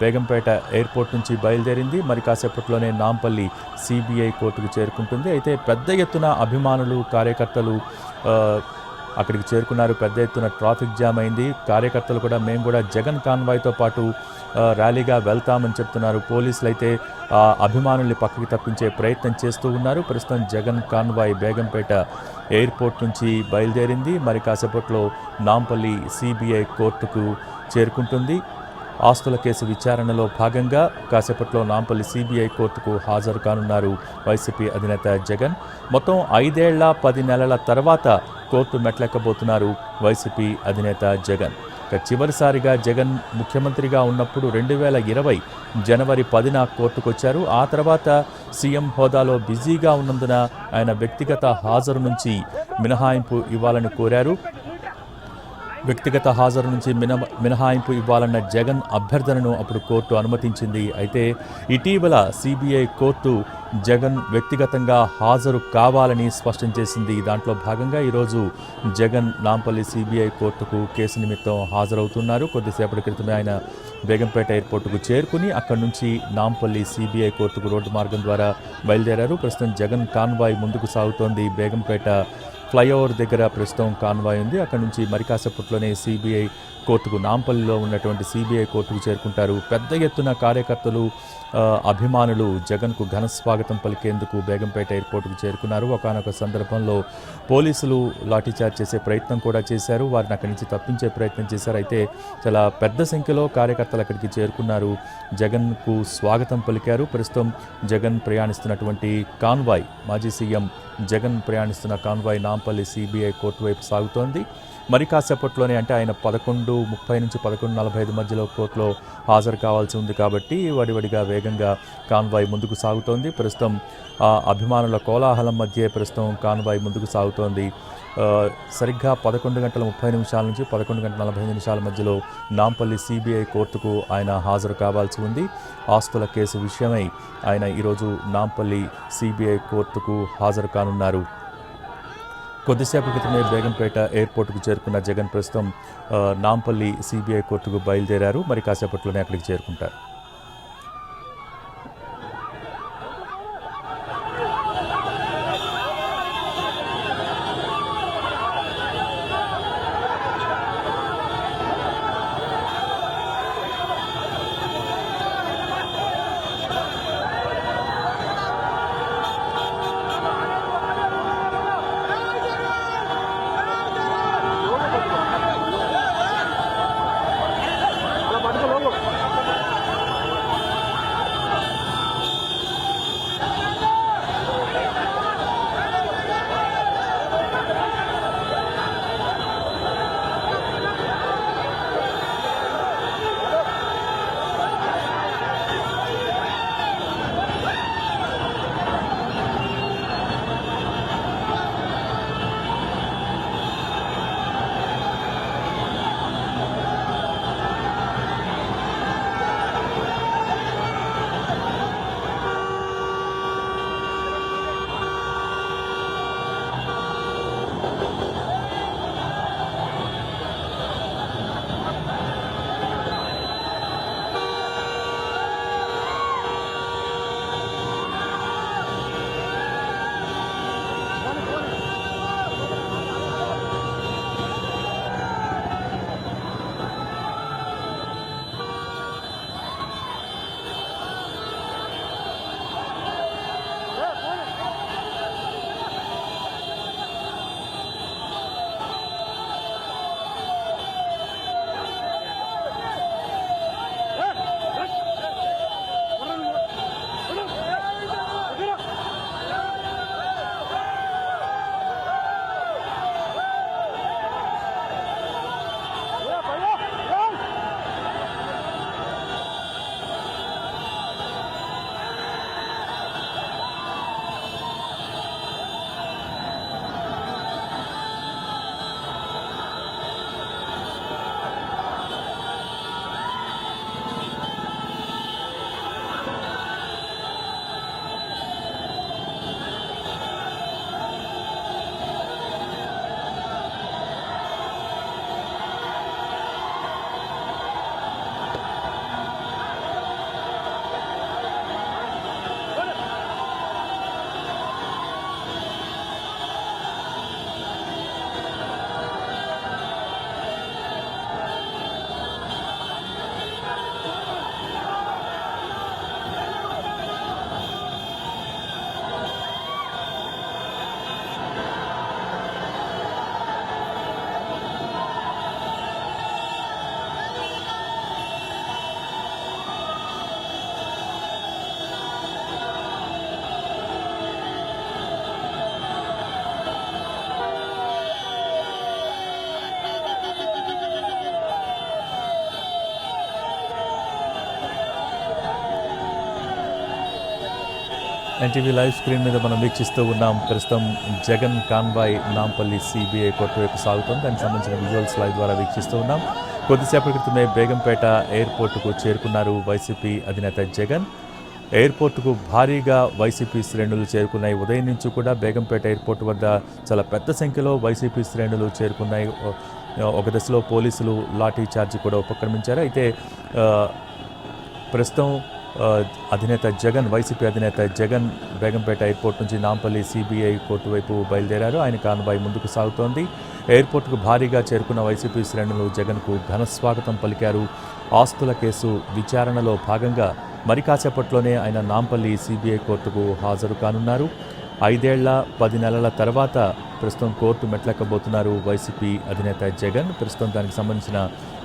Begumpet airport నుంచి బయలుదేరింది. మరి కాసేపట్లోనే నాంపల్లి సిబిఐ కోర్టుకు చేరుకుంటుంది. అయితే పెద్ద ఎత్తున అభిమానులు, కార్యకర్తలు అక్కడికి చేరుకున్నారు. పెద్ద ఎత్తున ట్రాఫిక్ జామ్ అయింది. కార్యకర్తలు కూడా మేము కూడా జగన్ కాన్వాయ్తో పాటు ర్యాలీగా వెళ్తామని చెప్తున్నారు. పోలీసులు అయితే అభిమానుల్ని పక్కకి తప్పించే ప్రయత్నం చేస్తూ ఉన్నారు. ప్రస్తుతం జగన్ కాన్వాయ్ బేగంపేట ఎయిర్పోర్ట్ నుంచి బయలుదేరింది. మరి కాసేపట్లో నాంపల్లి సిబిఐ కోర్టుకు చేరుకుంటుంది. ఆస్తుల కేసు విచారణలో భాగంగా కాసేపట్లో నాంపల్లి సిబిఐ కోర్టుకు హాజరు కానున్నారు వైసీపీ అధినేత జగన్. మొత్తం 5 ఏళ్ల 10 నెలల తర్వాత కోర్టు మెట్లెక్కబోతున్నారు వైసీపీ అధినేత జగన్. చివరిసారిగా జగన్ ముఖ్యమంత్రిగా ఉన్నప్పుడు 2020 జనవరి 10న కోర్టుకొచ్చారు. ఆ తర్వాత సీఎం హోదాలో బిజీగా ఉన్నందున ఆయన వ్యక్తిగత హాజరు నుంచి మినహాయింపు ఇవ్వాలని కోరారు. వ్యక్తిగత హాజరు నుంచి మినహాయింపు ఇవ్వాలన్న జగన్ అభ్యర్థనను అప్పుడు కోర్టు అనుమతించింది. అయితే ఇటీవల సిబిఐ కోర్టు జగన్ వ్యక్తిగతంగా హాజరు కావాలని స్పష్టం చేసింది. దాంట్లో భాగంగా ఈరోజు జగన్ నాంపల్లి సిబిఐ కోర్టుకు కేసు నిమిత్తం హాజరవుతున్నారు. కొద్దిసేపటి క్రితమే ఆయన బేగంపేట ఎయిర్పోర్టుకు చేరుకుని అక్కడి నుంచి నాంపల్లి సిబిఐ కోర్టుకు రోడ్డు మార్గం ద్వారా బయలుదేరారు. ప్రస్తుతం జగన్ కాన్వాయ్ ముందుకు సాగుతోంది. బేగంపేట ఫ్లైఓవర్ దగ్గర ప్రస్తుతం కాన్వాయ్ ఉంది. అక్కడి నుంచి మరి కాసేపట్లోనే సిబిఐ కోర్టుకు నాంపల్లిలో ఉన్నటువంటి సిబిఐ కోర్టుకు చేరుకుంటారు. పెద్ద ఎత్తున కార్యకర్తలు, అభిమానులు జగన్కు ఘన స్వాగతం పలికేందుకు బేగంపేట ఎయిర్పోర్టుకు చేరుకున్నారు. ఒకానొక సందర్భంలో పోలీసులు లాఠీచార్జ్ చేసే ప్రయత్నం కూడా చేశారు. వారిని అక్కడి నుంచి తప్పించే ప్రయత్నం చేశారు. అయితే చాలా పెద్ద సంఖ్యలో కార్యకర్తలు అక్కడికి చేరుకున్నారు. జగన్కు స్వాగతం పలికారు. ప్రస్తుతం జగన్ ప్రయాణిస్తున్నటువంటి కాన్వాయ్, మాజీ సీఎం జగన్ ప్రయాణిస్తున్న కాన్వాయ్ నాంపల్లి సిబిఐ కోర్టు వైపు సాగుతోంది. మరి కాసేపట్లోనే అంటే ఆయన 11:30 నుంచి 11:45 మధ్యలో కోర్టులో హాజరు కావాల్సి ఉంది కాబట్టి వడివడిగా వేగంగా కాన్వాయ్ ముందుకు సాగుతోంది. ప్రస్తుతం అభిమానుల కోలాహలం మధ్య ప్రస్తుతం కాన్వాయ్ ముందుకు సాగుతోంది. సరిగ్గా 11:30 నుంచి 11:45 మధ్యలో నాంపల్లి సిబిఐ కోర్టుకు ఆయన హాజరు కావాల్సి ఉంది. ఆస్తుల కేసు విషయమై ఆయన ఈరోజు నాంపల్లి సిబిఐ కోర్టుకు హాజరు కానున్నారు. కొద్దిసేపు క్రితమే బేగంపేట ఎయిర్పోర్టుకు చేరుకున్న జగన్ ప్రస్తుతం నాంపల్లి సిబిఐ కోర్టుకు బయలుదేరారు. మరి కాసేపట్లోనే అక్కడికి చేరుకుంటారు. ఎన్టీవీ లైవ్ స్క్రీన్ మీద మనం వీక్షిస్తూ ఉన్నాం. ప్రస్తుతం Jagan convoy Nampally CBI court వైపు సాగుతుంది. దానికి సంబంధించిన విజువల్స్ లైవ్ ద్వారా వీక్షిస్తూ ఉన్నాం. కొద్దిసేపటి క్రితమే బేగంపేట ఎయిర్పోర్టుకు చేరుకున్నారు వైసీపీ అధినేత జగన్. ఎయిర్పోర్టుకు భారీగా వైసీపీ శ్రేణులు చేరుకున్నాయి. ఉదయం నుంచి కూడా బేగంపేట ఎయిర్పోర్టు వద్ద చాలా పెద్ద సంఖ్యలో వైసీపీ శ్రేణులు చేరుకున్నాయి. ఒక దశలో పోలీసులు లాఠీ చార్జీ కూడా ఉపక్రమించారు. అయితే ప్రస్తుతం అధినేత జగన్, వైసీపీ అధినేత జగన్ బేగంపేట ఎయిర్పోర్ట్ నుంచి నాంపల్లి సిబిఐ కోర్టు వైపు బయలుదేరారు. ఆయన కాన్వాయ్ ముందుకు సాగుతోంది. ఎయిర్పోర్టుకు భారీగా చేరుకున్న వైసీపీ శ్రేణులు జగన్కు ఘన స్వాగతం పలికారు. ఆస్తుల కేసు విచారణలో భాగంగా మరి కాసేపట్లోనే ఆయన నాంపల్లి సిబిఐ కోర్టుకు హాజరు కానున్నారు. 5 ఏళ్ల 10 నెలల తర్వాత ప్రస్తుతం కోర్టు మెట్లెక్కబోతున్నారు వైసీపీ అధినేత జగన్. ప్రస్తుతం దానికి సంబంధించిన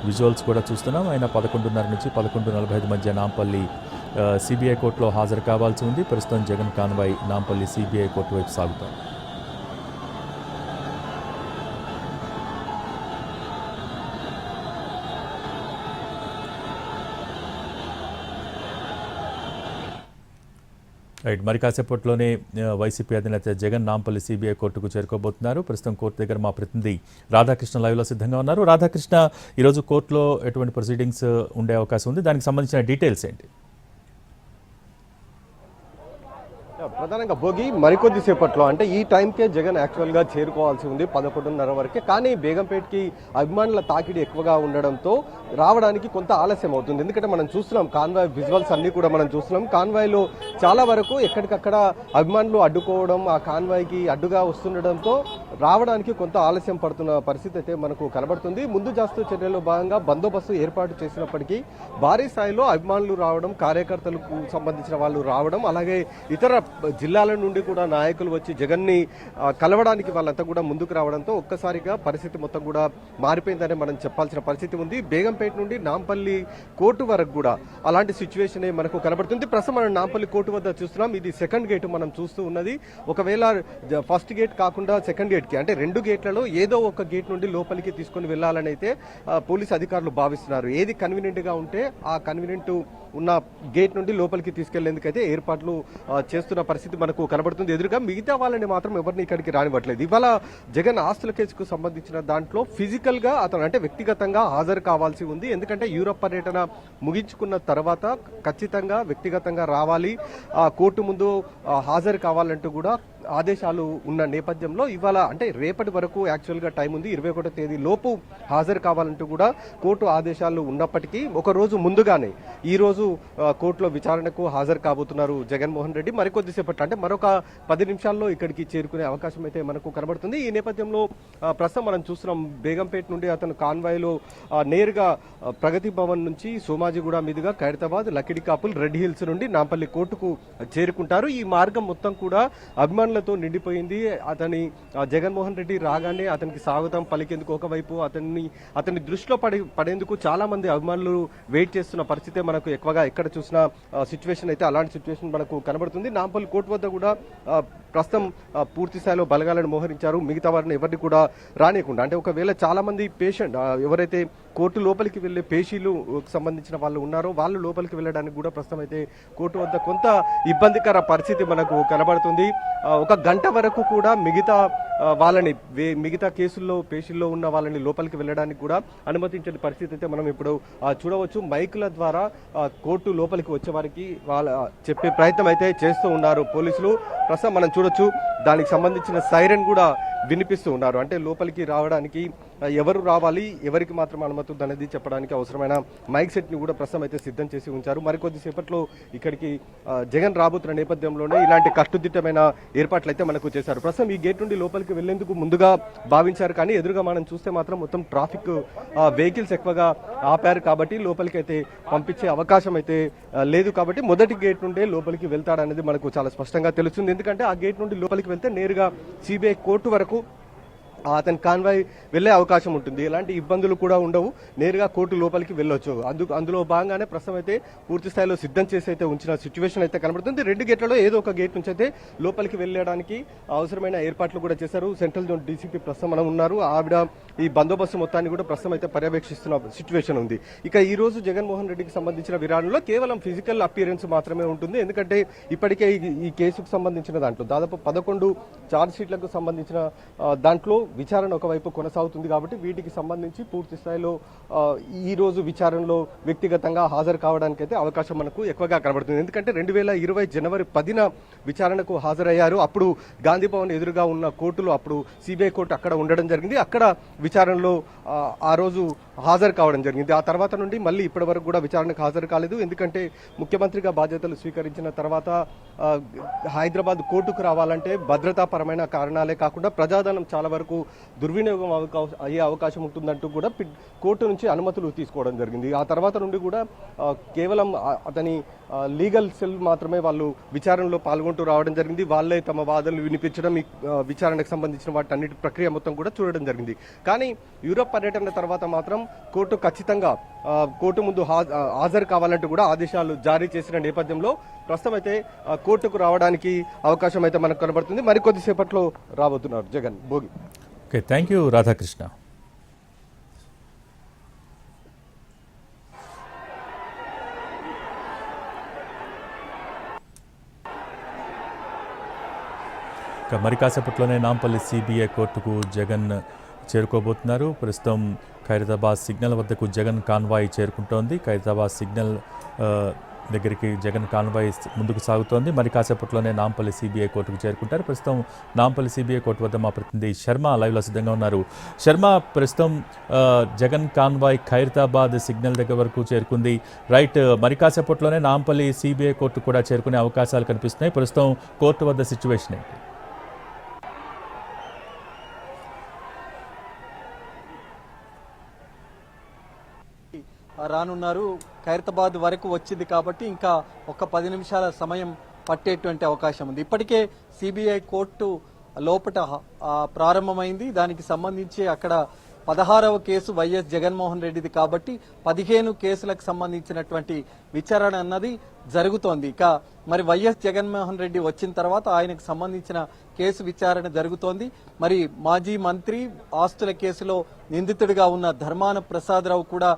విజువల్స్ కూడా చూస్తున్నాం. ఆయన 11:30 నుంచి 11:45 మధ్య నాంపల్లి సిబిఐ కోర్టులో హాజరు కావాల్సి ఉంది. ప్రస్తుతం Jagan convoy Nampally CBI court వైపు సాగుతాం. రైట్, మరి కాసేపట్లోనే వైసీపీ అధినేత జగన్ నాంపల్లి సిబిఐ కోర్టుకు చేరుకోబోతున్నారు. ప్రస్తుతం కోర్టు దగ్గర మా ప్రతినిధి రాధాకృష్ణ లైవ్లో సిద్ధంగా ఉన్నారు. రాధాకృష్ణ, ఈరోజు కోర్టులో ఎటువంటి ప్రొసీడింగ్స్ ఉండే అవకాశం ఉంది? దానికి సంబంధించిన డీటెయిల్స్ ఏంటి? ప్రధానంగా భోగి మరికొద్ది సేపట్లో అంటే ఈ టైంకే జగన్ యాక్చువల్గా చేరుకోవాల్సి ఉంది 11:30 వరకే. కానీ బేగంపేటకి అభిమానుల తాకిడి ఎక్కువగా ఉండడంతో రావడానికి కొంత ఆలస్యం అవుతుంది. ఎందుకంటే మనం చూస్తున్నాం కాన్వాయ్ విజువల్స్ అన్ని కూడా మనం చూస్తున్నాం. కాన్వాయ్లో చాలా వరకు ఎక్కడికక్కడ అభిమానులు అడ్డుకోవడం, ఆ కాన్వాయ్కి అడ్డుగా వస్తుండడంతో రావడానికి కొంత ఆలస్యం పడుతున్న పరిస్థితి అయితే మనకు కనబడుతుంది. ముందు జాస్తు చర్యల్లో భాగంగా బందోబస్తు ఏర్పాటు చేసినప్పటికీ భారీ స్థాయిలో అభిమానులు రావడం, కార్యకర్తలకు సంబంధించిన వాళ్ళు రావడం, అలాగే ఇతర జిల్లాల నుండి కూడా నాయకులు వచ్చి జగన్ని కలవడానికి వాళ్ళంతా కూడా ముందుకు రావడంతో ఒక్కసారిగా పరిస్థితి మొత్తం కూడా మారిపోయిందని మనం చెప్పాల్సిన పరిస్థితి ఉంది. బేగంపేట నుండి నాంపల్లి కోర్టు వరకు కూడా అలాంటి సిచ్యువేషన్ మనకు కనబడుతుంది. ప్రస్తుతం మనం నాంపల్లి కోర్టు వద్ద చూస్తున్నాం. ఇది సెకండ్ గేట్ మనం చూస్తూ ఉన్నది. ఒకవేళ ఫస్ట్ గేట్ కాకుండా సెకండ్ గేట్కి అంటే 2 గేట్లలో ఏదో ఒక గేట్ నుండి లోపలికి తీసుకొని వెళ్లాలని అయితే పోలీసు అధికారులు భావిస్తున్నారు. ఏది కన్వీనియంట్గా ఉంటే ఆ కన్వీనియంట్ ఉన్న గేట్ నుండి లోపలికి తీసుకెళ్లేందుకైతే ఏర్పాట్లు చేస్తున్న పరిస్థితి మనకు కనబడుతుంది. ఎదురుగా మిగతా వాళ్ళని మాత్రం ఎవరిని ఇక్కడికి రానివ్వట్లేదు. ఇవాళ జగన్ ఆస్తుల కేసుకు సంబంధించిన దాంట్లో ఫిజికల్ గా అతను అంటే వ్యక్తిగతంగా హాజరు కావాల్సి ఉంది. ఎందుకంటే యూరప్ పర్యటన ముగించుకున్న తర్వాత ఖచ్చితంగా వ్యక్తిగతంగా రావాలి, కోర్టు ముందు హాజరు కావాలంటూ కూడా ఆదేశాలు ఉన్న నేపథ్యంలో ఇవాళ అంటే రేపటి వరకు యాక్చువల్గా టైం ఉంది. 21వ తేదీ లోపు హాజరు కావాలంటూ కూడా కోర్టు ఆదేశాలు ఉన్నప్పటికీ ఒక రోజు ముందుగానే ఈ రోజు కోర్టులో విచారణకు హాజరు కాబోతున్నారు జగన్మోహన్ రెడ్డి. మరికొద్దిసేపట్లో అంటే మరొక 10 నిమిషాల్లో ఇక్కడికి చేరుకునే అవకాశం అయితే మనకు కనబడుతుంది. ఈ నేపథ్యంలో ప్రస్తుతం మనం చూస్తున్నాం బేగంపేట నుండి అతను కాన్వాయ్లో నేరుగా ప్రగతి భవన్ నుంచి సోమాజిగూడ మీదుగా ఖైరతాబాద్, లకిడికాపుల్, రెడ్ హిల్స్ నుండి నాంపల్లి కోర్టుకు చేరుకుంటారు. ఈ మార్గం మొత్తం కూడా అభిమానులతో నిండిపోయింది. జగన్మోహన్ రెడ్డి రాగానే అతనికి స్వాగతం పలికేందుకు ఒకవైపు అతని దృష్టిలో పడేందుకు చాలా మంది అభిమానులు వెయిట్ చేస్తున్న పరిస్థితే మనకు ఎక్కువగా ఎక్కడ చూసిన సిచ్యువేషన్ అయితే అలాంటి సిచ్యువేషన్ మనకు కనబడుతుంది. నాంపల్లి కోర్టు వద్ద కూడా ప్రస్తుతం పూర్తి స్థాయిలో బలగాలను మోహరించారు. మిగతా వారిని ఎవరిని కూడా రానియకుండా అంటే ఒకవేళ చాలా మంది పేషెంట్ ఎవరైతే కోర్టు లోపలికి వెళ్లే పేషీలు సంబంధించిన వాళ్ళు ఉన్నారో వాళ్ళు లోపలికి వెళ్ళడానికి కూడా ప్రస్తుతం అయితే కోర్టు వద్ద కొంత ఇబ్బందికర పరిస్థితి మనకు కనబడుతుంది. 1 గంట వరకు కూడా మిగతా కేసుల్లో పేషీల్లో ఉన్న వాళ్ళని లోపలికి వెళ్ళడానికి కూడా అనుమతించని పరిస్థితి అయితే మనం ఇప్పుడు చూడవచ్చు. మైకుల ద్వారా కోర్టు లోపలికి వచ్చే వారికి వాళ్ళ చెప్పే ప్రయత్నం అయితే చేస్తూ ఉన్నారు పోలీసులు. ప్రస్తుతం మనం చూడొచ్చు దానికి సంబంధించిన సైరన్ కూడా వినిపిస్తూ ఉన్నారు. అంటే లోపలికి రావడానికి ఎవరు రావాలి, ఎవరికి మాత్రం అనుమతి ఉందనేది చెప్పడానికి అవసరమైన మైక్ సెట్ ని కూడా ప్రస్తుతం అయితే సిద్ధం చేసి ఉంచారు. మరికొద్ది సేపట్లో ఇక్కడికి జగన్ రాబోతున్న నేపథ్యంలోనే ఇలాంటి కట్టుదిట్టమైన ఏర్పాట్లు అయితే మనకు చేశారు. ప్రస్తుతం ఈ గేట్ నుండి లోపలికి వెళ్లేందుకు ముందుగా భావించారు. కానీ ఎదురుగా మనం చూస్తే మాత్రం మొత్తం ట్రాఫిక్ వెహికల్స్ ఎక్కువగా ఆపారు కాబట్టి లోపలికి అయితే పంపించే అవకాశం అయితే లేదు. కాబట్టి మొదటి గేట్ నుండే లోపలికి వెళ్తాడనేది మనకు చాలా స్పష్టంగా తెలుస్తుంది. ఎందుకంటే ఆ గేట్ నుండి లోపలికి వెళ్తే నేరుగా సిబిఐ కోర్టు వరకు అతని కాన్వాయ్ వెళ్ళే అవకాశం ఉంటుంది. ఎలాంటి ఇబ్బందులు కూడా ఉండవు, నేరుగా కోర్టు లోపలికి వెళ్ళొచ్చు. అందులో భాగంగానే ప్రస్తుతం అయితే పూర్తి స్థాయిలో సిద్ధం చేసి అయితే ఉంచిన సిచ్యువేషన్ అయితే కనబడుతుంది. 2 గేట్లలో ఏదో ఒక గేట్ నుంచి అయితే లోపలికి వెళ్ళడానికి అవసరమైన ఏర్పాట్లు కూడా చేశారు. సెంట్రల్ జోన్ డీసీపీ ప్రస్తుతం మనం ఉన్నారు, ఆవిడ ఈ బందోబస్తు మొత్తాన్ని కూడా ప్రస్తుతం అయితే పర్యవేక్షిస్తున్న సిచ్యువేషన్ ఉంది. ఇక ఈ రోజు జగన్మోహన్ రెడ్డికి సంబంధించిన విరాళంలో కేవలం ఫిజికల్ అపియరెన్స్ మాత్రమే ఉంటుంది. ఎందుకంటే ఇప్పటికే ఈ కేసుకు సంబంధించిన దాంట్లో దాదాపు 11 ఛార్జ్ షీట్లకు సంబంధించిన దాంట్లో విచారణ ఒకవైపు కొనసాగుతుంది. కాబట్టి వీటికి సంబంధించి పూర్తి స్థాయిలో ఈ రోజు విచారణలో వ్యక్తిగతంగా హాజరు కావడానికి అయితే అవకాశం మనకు ఎక్కువగా కనబడుతుంది. ఎందుకంటే 2020 జనవరి 10న విచారణకు హాజరయ్యారు. అప్పుడు గాంధీ భవన్ ఎదురుగా ఉన్న కోర్టులో అప్పుడు సిబిఐ కోర్టు అక్కడ ఉండడం జరిగింది. అక్కడ విచారణలో ఆ రోజు హాజరు కావడం జరిగింది. ఆ తర్వాత నుండి మళ్ళీ ఇప్పటి వరకు కూడా విచారణకు హాజరు కాలేదు. ఎందుకంటే ముఖ్యమంత్రిగా బాధ్యతలు స్వీకరించిన తర్వాత హైదరాబాద్ కోర్టుకు రావాలంటే భద్రతాపరమైన కారణాలే కాకుండా ప్రజాధనం చాలా వరకు దుర్వినియోగం అయ్యే అవకాశం ఉంటుందంటూ కూడా కోర్టు నుంచి అనుమతులు తీసుకోవడం జరిగింది. ఆ తర్వాత నుండి కూడా కేవలం అతని లీగల్ సెల్ మాత్రమే వాళ్ళు విచారణలో పాల్గొంటూ రావడం జరిగింది. వాళ్ళే తమ వాదనలు వినిపించడం, ఈ విచారణకు సంబంధించిన వాటన్నిటి ప్రక్రియ మొత్తం కూడా చూడడం జరిగింది. కానీ యూరప్ పర్యటన తర్వాత మాత్రం కోర్టు ఖచ్చితంగా కోర్టు ముందు హాజరు కావాలంటూ కూడా ఆదేశాలు జారీ చేసిన నేపథ్యంలో ప్రస్తుతం అయితే కోర్టుకు రావడానికి అవకాశం అయితే మనకు కనబడుతుంది. మరికొద్దిసేపట్లో రాబోతున్నారు Jagan. Bhogi. Okay, thank you Radhakrishna. ఇక మరి కాసేపట్లోనే నాంపల్లి సిబిఐ కోర్టుకు జగన్ చేరుకోబోతున్నారు. ప్రస్తుతం ఖైరతాబాద్ సిగ్నల్ వద్దకు జగన్ కాన్వాయ్ చేరుకుంటోంది. ఖైరతాబాద్ సిగ్నల్ దగ్గరికి జగన్ కాన్వాయ్ ముందుకు సాగుతోంది. మరి కాసేపట్లోనే నాంపల్లి సిబిఐ కోర్టుకు చేరుకుంటారు. ప్రస్తుతం నాంపల్లి సిబిఐ కోర్టు వద్ద మా ప్రతినిధి శర్మ లైవ్లో సిద్ధంగా ఉన్నారు. శర్మ, ప్రస్తుతం జగన్ కాన్వాయ్ ఖైరతాబాద్ సిగ్నల్ దగ్గర వరకు చేరుకుంది. రైట్, మరి కాసేపట్లోనే నాంపల్లి సిబిఐ కోర్టు కూడా చేరుకునే అవకాశాలు కనిపిస్తున్నాయి. ప్రస్తుతం కోర్టు వద్ద సిచ్యువేషన్ ఏంటి? రానున్నారు. ఖైరతాబాద్ వరకు వచ్చింది కాబట్టి ఇంకా ఒక 10 నిమిషాల సమయం పట్టేటువంటి అవకాశం ఉంది. ఇప్పటికే సిబిఐ కోర్టు లోపట ప్రారంభమైంది. దానికి సంబంధించి అక్కడ 16వ కేసు వైఎస్ జగన్మోహన్ రెడ్డిది కాబట్టి 15 కేసులకు సంబంధించినటువంటి విచారణ అన్నది జరుగుతోంది. ఇక మరి వైఎస్ జగన్మోహన్ రెడ్డి వచ్చిన తర్వాత ఆయనకు సంబంధించిన కేసు విచారణ జరుగుతోంది. మరి మాజీ మంత్రి ఆస్తుల కేసులో నిందితుడిగా ఉన్న ధర్మాన ప్రసాదరావు కూడా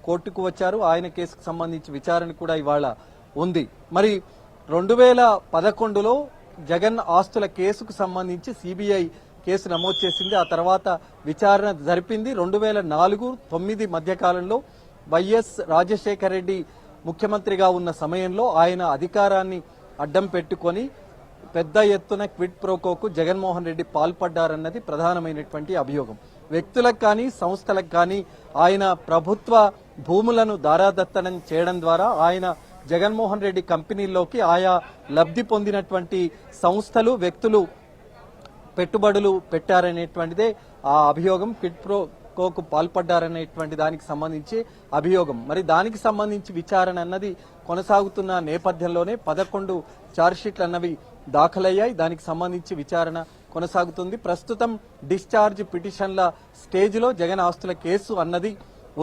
కోర్టుకు వచ్చారు. ఆయన కేసుకు సంబంధించి విచారణ కూడా ఇవాళ ఉంది. మరి 2011లో జగన్ ఆస్తుల కేసుకు సంబంధించి సిబిఐ కేసు నమోదు చేసింది. ఆ తర్వాత విచారణ జరిపింది. 2004-9 మధ్యకాలంలో వైఎస్ రాజశేఖర రెడ్డి ముఖ్యమంత్రిగా ఉన్న సమయంలో ఆయన అధికారాన్ని అడ్డం పెట్టుకొని పెద్ద ఎత్తున క్విడ్ ప్రోకోకు జగన్మోహన్ రెడ్డి పాల్పడ్డారన్నది ప్రధానమైనటువంటి అభియోగం. వ్యక్తులకు కానీ సంస్థలకు కానీ ఆయన ప్రభుత్వ భూములను దారాదత్తనం చేయడం ద్వారా ఆయన జగన్మోహన్ రెడ్డి కంపెనీల్లోకి ఆయా లబ్ధి పొందినటువంటి సంస్థలు, వ్యక్తులు పెట్టుబడులు పెట్టారనేటువంటిదే ఆ అభియోగం. క్విడ్ ప్రోకోకు పాల్పడ్డారనేటువంటి దానికి సంబంధించి అభియోగం. మరి దానికి సంబంధించి విచారణ అన్నది కొనసాగుతున్న నేపథ్యంలోనే 11 ఛార్జ్షీట్లు అన్నవి దాఖలయ్యాయి. దానికి సంబంధించి విచారణ కొనసాగుతుంది. ప్రస్తుతం డిశ్చార్జ్ పిటిషన్ల స్టేజ్ లో జగన్ ఆస్తుల కేసు అన్నది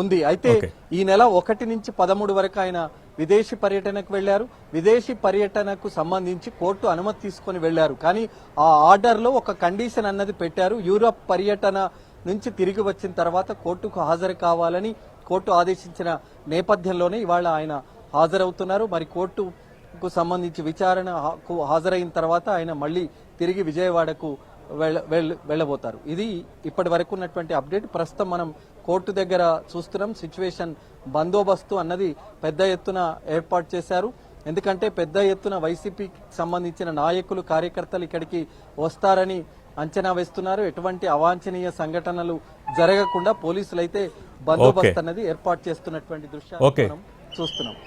ఉంది. అయితే ఈ నెల 1 నుంచి 13 వరకు ఆయన విదేశీ పర్యటనకు వెళ్లారు. విదేశీ పర్యటనకు సంబంధించి కోర్టు అనుమతి తీసుకుని వెళ్లారు. కానీ ఆ ఆర్డర్ లో ఒక కండిషన్ అన్నది పెట్టారు. యూరప్ పర్యటన నుంచి తిరిగి వచ్చిన తర్వాత కోర్టుకు హాజరు కావాలని కోర్టు ఆదేశించిన నేపథ్యంలోనే ఇవాళ ఆయన హాజరవుతున్నారు. మరి కోర్టుకు సంబంధించి విచారణకు హాజరైన తర్వాత ఆయన మళ్లీ తిరిగి విజయవాడకు వెళ్లబోతారు. ఇది ఇప్పటి వరకు ఉన్నటువంటి అప్డేట్. ప్రస్తుతం మనం కోర్టు దగ్గర చూస్తున్నాం. సిచ్యువేషన్ బందోబస్తు అన్నది పెద్ద ఎత్తున ఏర్పాటు చేశారు. ఎందుకంటే పెద్ద ఎత్తున వైసీపీకి సంబంధించిన నాయకులు, కార్యకర్తలు ఇక్కడికి వస్తారని అంచనా వేస్తున్నారు. ఎటువంటి అవాంఛనీయ సంఘటనలు జరగకుండా పోలీసులు అయితే బందోబస్తు అన్నది ఏర్పాటు చేస్తున్నటువంటి దృశ్యాలు మనం చూస్తున్నాం.